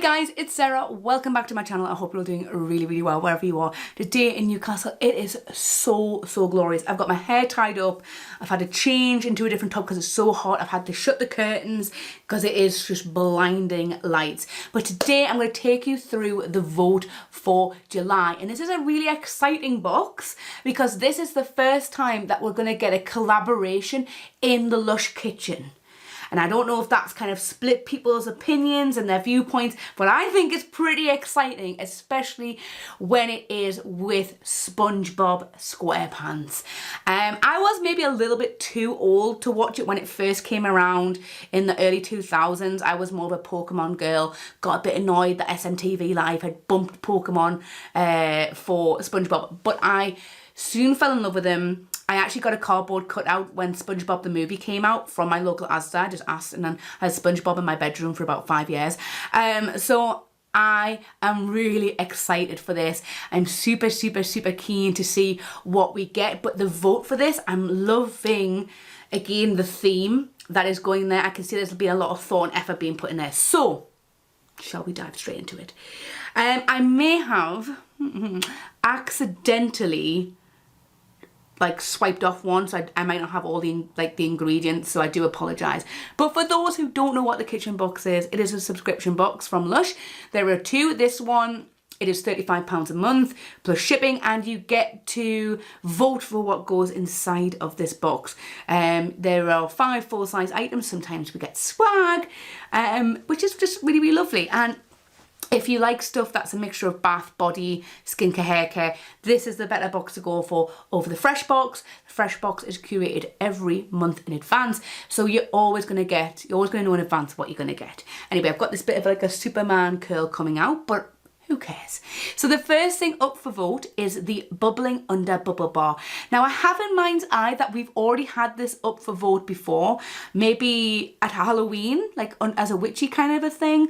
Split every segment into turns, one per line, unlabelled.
guys, it's Sarah. Welcome back to my channel. I hope you're all doing really well wherever you are. Today in Newcastle, it is so glorious. I've got my hair tied up. I've had to change into a different top because it's so hot. I've had to shut the curtains because it is just blinding lights. But today I'm going to take you through the vote for July. And this is a really exciting box because this is the first time that we're going to get a collaboration in the Lush kitchen. And I don't know if that's kind of split people's opinions and their viewpoints, but I think it's pretty exciting, especially when it is with Spongebob SquarePants. I was maybe a little bit too old to watch it when it first came around in the early 2000s. I was more of a Pokemon girl, got a bit annoyed that SMTV Live had bumped Pokemon for Spongebob, but I soon fell in love with him. I actually got a cardboard cutout when SpongeBob the movie came out from my local Asda. I just asked, and then I had SpongeBob in my bedroom for about 5 years. So I am really excited for this. I'm super keen to see what we get. But the vote for this, I'm loving, again, the theme that is going there. I can see there's been a lot of thought and effort being put in there. So, shall we dive straight into it? I may have accidentally swiped off one, so I might not have all the ingredients, so I do apologise. But for those who don't know what the kitchen box is, it is a subscription box from Lush. There are two. This one, it is £35 a month plus shipping, and you get to vote for what goes inside of this box. There are 5 full-size items. Sometimes we get swag, which is just really lovely. And if you like stuff that's a mixture of bath, body, skincare, hair care, this is the better box to go for over the Fresh box. The Fresh box is curated every month in advance, so you're always going to know in advance what you're going to get. Anyway, I've got this bit of a Superman curl coming out, but who cares? So the first thing up for vote is the Bubbling Under Bubble Bar. Now I have in mind's eye that we've already had this up for vote before, maybe at Halloween, as a witchy kind of a thing.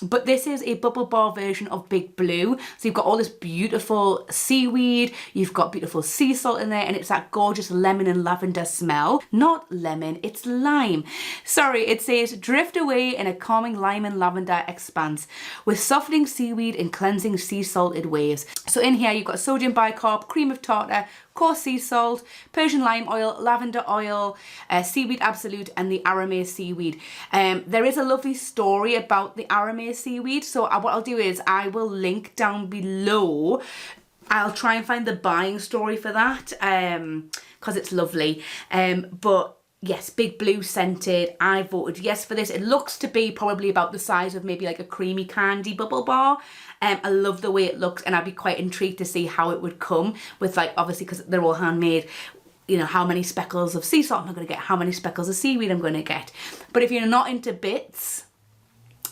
But this is a bubble bar version of Big Blue. So you've got all this beautiful seaweed, you've got beautiful sea salt in there, and it's that gorgeous lemon and lavender smell. Not lemon, it's lime. Sorry, it says drift away in a calming lime and lavender expanse with softening seaweed and cleansing sea salted waves. So in here you've got sodium bicarb, cream of tartar, coarse sea salt, Persian lime oil, lavender oil, seaweed absolute, and the aramay seaweed. There is a lovely story about the aramay seaweed, so what I'll do is I will link down below. I'll try and find the buying story for that because it's lovely. But yes, Big Blue scented. I voted yes for this. It looks to be probably about the size of maybe a creamy candy bubble bar. I love the way it looks, and I'd be quite intrigued to see how it would come with, obviously because they're all handmade, you know, how many speckles of sea salt am I going to get, how many speckles of seaweed I'm going to get. But if you're not into bits,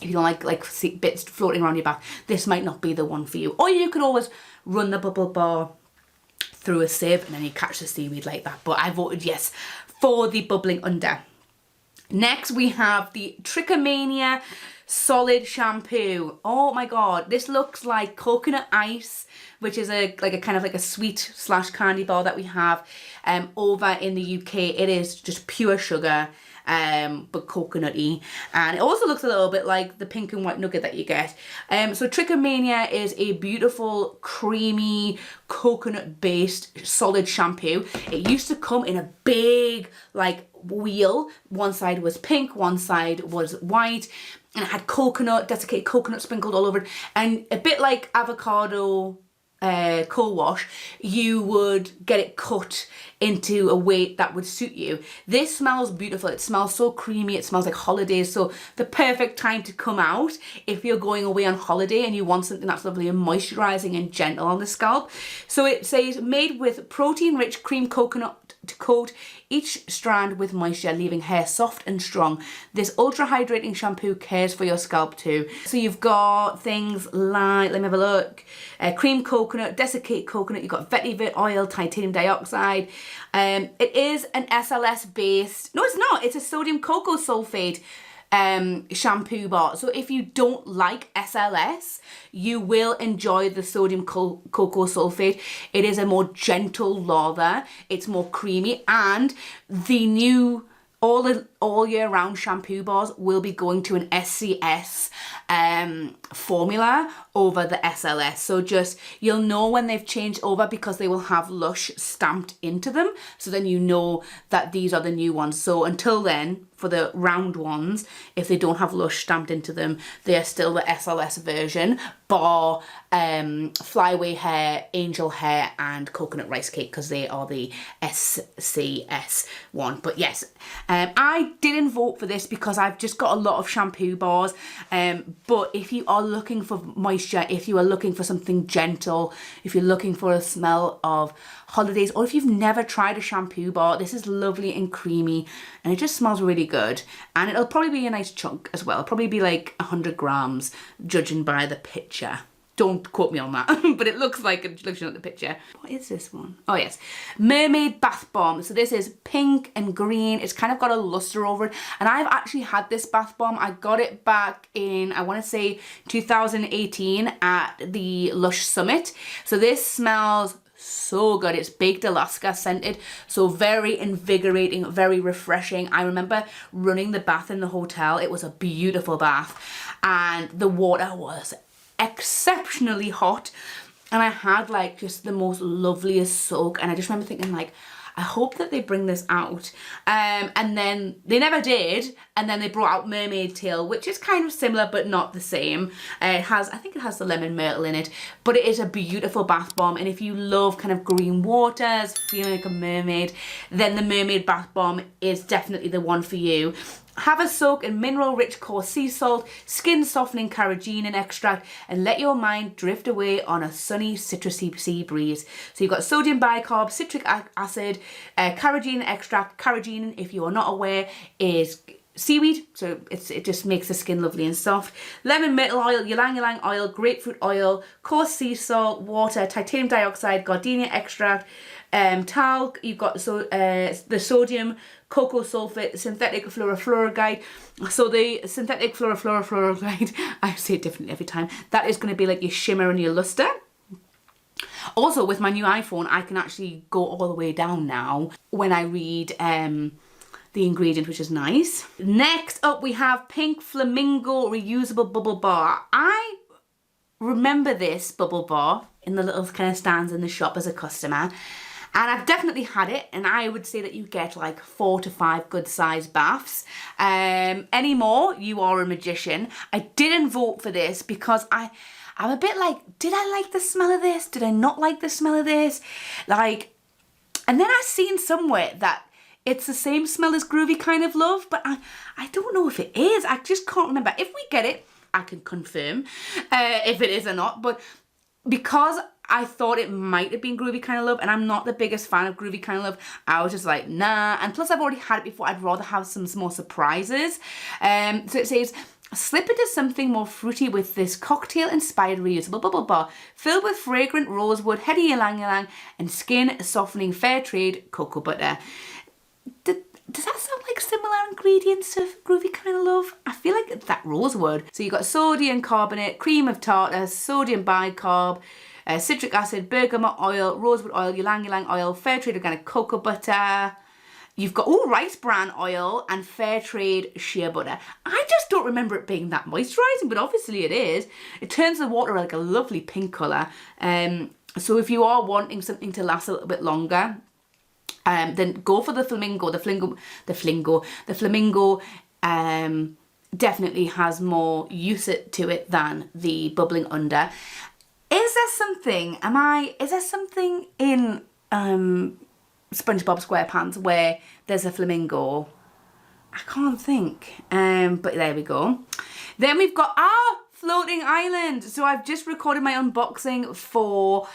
if you don't like bits floating around your back, this might not be the one for you. Or you could always run the bubble bar through a sieve and then you catch the seaweed like that. But I voted yes for the Bubbling Under. Next we have the Trichomania solid shampoo. Oh my god, this looks like coconut ice, which is a kind of a sweet / candy bar that we have over in the UK. It is just pure sugar, but coconutty, and it also looks a little bit like the pink and white nugget that you get. So Trichomania is a beautiful, creamy, coconut based solid shampoo. It used to come in a big wheel. One side was pink, one side was white, and it had desiccated coconut sprinkled all over it, and a bit like avocado co-wash, you would get it cut into a weight that would suit you. This smells beautiful. It smells so creamy. It smells like holidays. So the perfect time to come out if you're going away on holiday and you want something that's lovely and moisturizing and gentle on the scalp. So it says made with protein-rich cream coconut to coat each strand with moisture, leaving hair soft and strong. This ultra hydrating shampoo cares for your scalp too. So you've got things like, let me have a look, cream coconut, desiccated coconut, you've got vetiver oil, titanium dioxide. It is an SLS based, no it's not, it's a sodium cocoa sulfate shampoo bar. So if you don't like SLS, you will enjoy the sodium cocoa sulfate. It is a more gentle lather, it's more creamy, and the new all year round shampoo bars will be going to an SCS formula over the SLS. So just, you'll know when they've changed over because they will have Lush stamped into them. So then you know that these are the new ones. So until then, for the round ones, if they don't have Lush stamped into them, they're still the SLS version, bar Flyaway Hair, Angel Hair and Coconut Rice Cake, because they are the SCS one. But yes, I didn't vote for this because I've just got a lot of shampoo bars. But if you are looking for moisture, if you are looking for something gentle, if you're looking for a smell of holidays, or if you've never tried a shampoo bar, this is lovely and creamy and it just smells really good. And it'll probably be a nice chunk as well. It'll probably be like 100 grams, judging by the picture. Don't quote me on that, but it looks like it, looking at the picture. What is this one? Oh yes, Mermaid Bath Bomb. So this is pink and green. It's kind of got a luster over it. And I've actually had this bath bomb. I got it back in, I want to say 2018 at the Lush Summit. So this smells so good. It's baked Alaska scented, so very invigorating, very refreshing. I remember running the bath in the hotel. It was a beautiful bath and the water was exceptionally hot and I had like just the most loveliest soak, and I just remember thinking like, I hope that they bring this out. And then they never did, and then they brought out Mermaid Tail, which is kind of similar but not the same. It has, I think it has the lemon myrtle in it, but it is a beautiful bath bomb. And if you love kind of green waters, feeling like a mermaid, then the Mermaid Bath Bomb is definitely the one for you. Have a soak in mineral-rich coarse sea salt, skin-softening carrageenan extract, and let your mind drift away on a sunny, citrusy sea breeze. So you've got sodium bicarb, citric acid, carrageenan extract. Carrageenan, if you are not aware, is seaweed, so it just makes the skin lovely and soft. Lemon myrtle oil, ylang ylang oil, grapefruit oil, coarse sea salt, water, titanium dioxide, gardenia extract, talc. You've got the sodium, cocoa sulfate, synthetic fluorofluoride. So the synthetic fluorofluoride, I say it differently every time, that is going to be like your shimmer and your luster. Also, with my new iPhone, I can actually go all the way down now when I read the ingredient, which is nice. Next up, we have Pink Flamingo Reusable Bubble Bar. I remember this bubble bar in the little kind of stands in the shop as a customer, and I've definitely had it, and I would say that you get like 4 to 5 good sized baths. Any more, you are a magician. I didn't vote for this because I'm a bit like, did I like the smell of this? Did I not like the smell of this? Like, and then I seen somewhere that it's the same smell as Groovy Kind of Love, but I don't know if it is. I just can't remember. If we get it, I can confirm if it is or not. But because I thought it might have been Groovy Kind of Love, and I'm not the biggest fan of Groovy Kind of Love, I was just like, nah. And plus, I've already had it before. I'd rather have some more surprises. So it says, slip into something more fruity with this cocktail-inspired reusable bubble bar, filled with fragrant rosewood, heady ylang ylang, and skin-softening fair trade cocoa butter. Does that sound like similar ingredients to Groovy Kind of Love? I feel like it's that rosewood. So you've got sodium carbonate, cream of tartar, sodium bicarb, citric acid, bergamot oil, rosewood oil, ylang ylang oil, fair trade organic cocoa butter. You've got rice bran oil and fair trade shea butter. I just don't remember it being that moisturising, but obviously it is. It turns the water like a lovely pink colour. So if you are wanting something to last a little bit longer, then go for the Flamingo. The Flamingo definitely has more use to it than the Bubbling Under. Is there something in SpongeBob SquarePants where there's a flamingo? I can't think, but there we go. Then we've got our floating island. So I've just recorded my unboxing for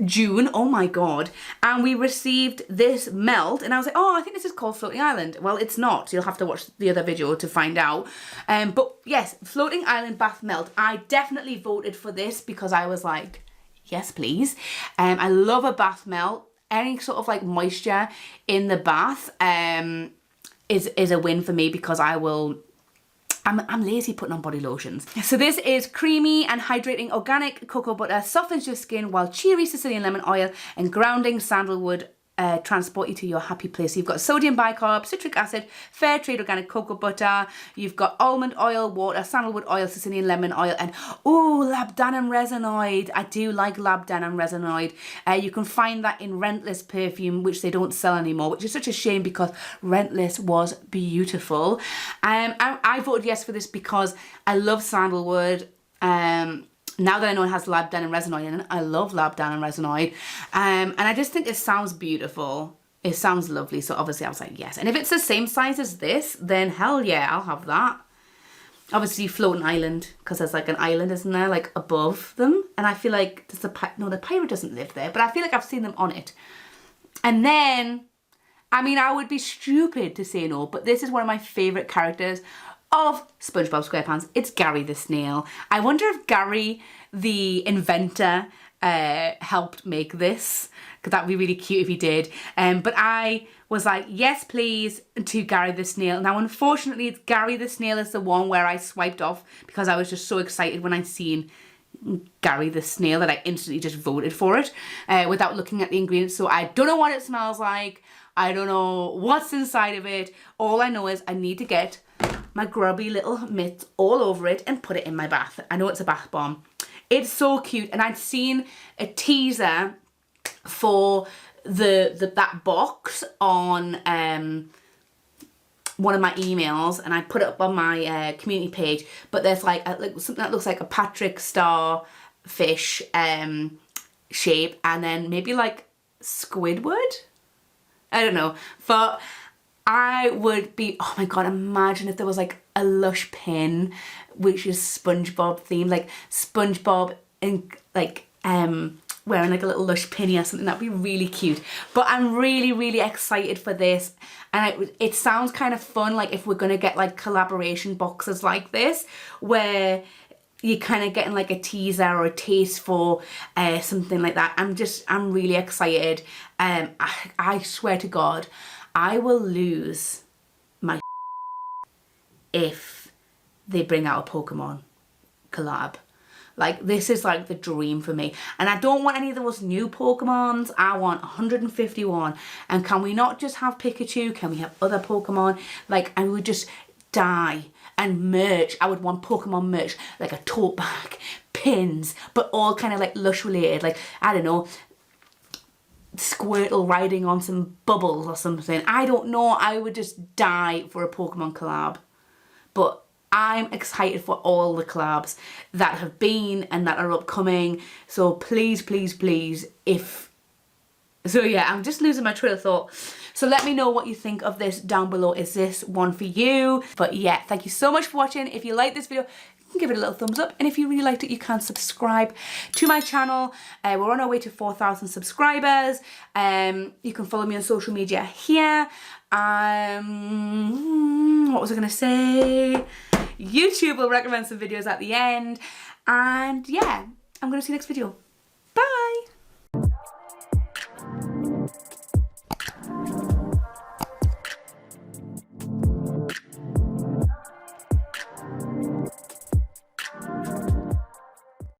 June, oh my god, and we received this melt, and I was like, oh, I think this is called Floating Island. Well, it's not, so you'll have to watch the other video to find out. But yes, Floating Island Bath Melt. I definitely voted for this because I was like, yes please. I love a bath melt. Any sort of like moisture in the bath is a win for me, because I'm lazy putting on body lotions. So this is creamy and hydrating organic cocoa butter, softens your skin, while cheery Sicilian lemon oil and grounding sandalwood transport you to your happy place. You've got sodium bicarb, citric acid, fair trade organic cocoa butter, you've got almond oil, water, sandalwood oil, Sicilian lemon oil, and oh, labdanum resinoid. I do like labdanum resinoid. You can find that in Rentless perfume, which they don't sell anymore, which is such a shame because Rentless was beautiful. I voted yes for this because I love sandalwood. Now that I know it has labdanum resinoid in it, I love labdanum resinoid. And I just think it sounds beautiful. It sounds lovely. So obviously I was like, yes. And if it's the same size as this, then hell yeah, I'll have that. Obviously floating island, because there's like an island, isn't there, like above them. And I feel like, the pirate doesn't live there, but I feel like I've seen them on it. And then, I mean, I would be stupid to say no, but this is one of my favourite characters of SpongeBob SquarePants. It's Gary the Snail. I wonder if Gary, the inventor, helped make this, because that'd be really cute if he did. But I was like, yes please, to Gary the Snail. Now unfortunately, it's Gary the Snail is the one where I swiped off because I was just so excited when I seen Gary the Snail that I instantly just voted for it without looking at the ingredients. So I don't know what it smells like. I don't know what's inside of it. All I know is I need to get my grubby little mitts all over it and put it in my bath. I know it's a bath bomb. It's so cute, and I'd seen a teaser for that box on one of my emails, and I put it up on my community page. But there's like something that looks like a Patrick Star fish shape, and then maybe like Squidward. I don't know, but I would be, oh my god, imagine if there was like a Lush pin which is SpongeBob themed, like SpongeBob in like wearing like a little Lush pinny or something. That'd be really cute. But I'm really, really excited for this, and it sounds kind of fun, like if we're gonna get like collaboration boxes like this where you're kind of getting like a teaser or a taste for something like that. I'm really excited. I swear to God, I will lose my if they bring out a Pokemon collab. Like, this is like the dream for me. And I don't want any of those new Pokemons. I want 151. And can we not just have Pikachu? Can we have other Pokemon? Like, I would just die. And merch, I would want Pokemon merch, like a tote bag, pins, but all kind of like Lush related. Like, I don't know, Squirtle riding on some bubbles or something. I don't know, I would just die for a Pokemon collab. But I'm excited for all the collabs that have been and that are upcoming. So please, please, please, so yeah, I'm just losing my trail of thought. So let me know what you think of this down below. Is this one for you? But yeah, thank you so much for watching. If you like this video, you can give it a little thumbs up. And if you really liked it, you can subscribe to my channel. We're on our way to 4,000 subscribers. You can follow me on social media here. What was I gonna say? YouTube will recommend some videos at the end. And yeah, I'm gonna see you next video.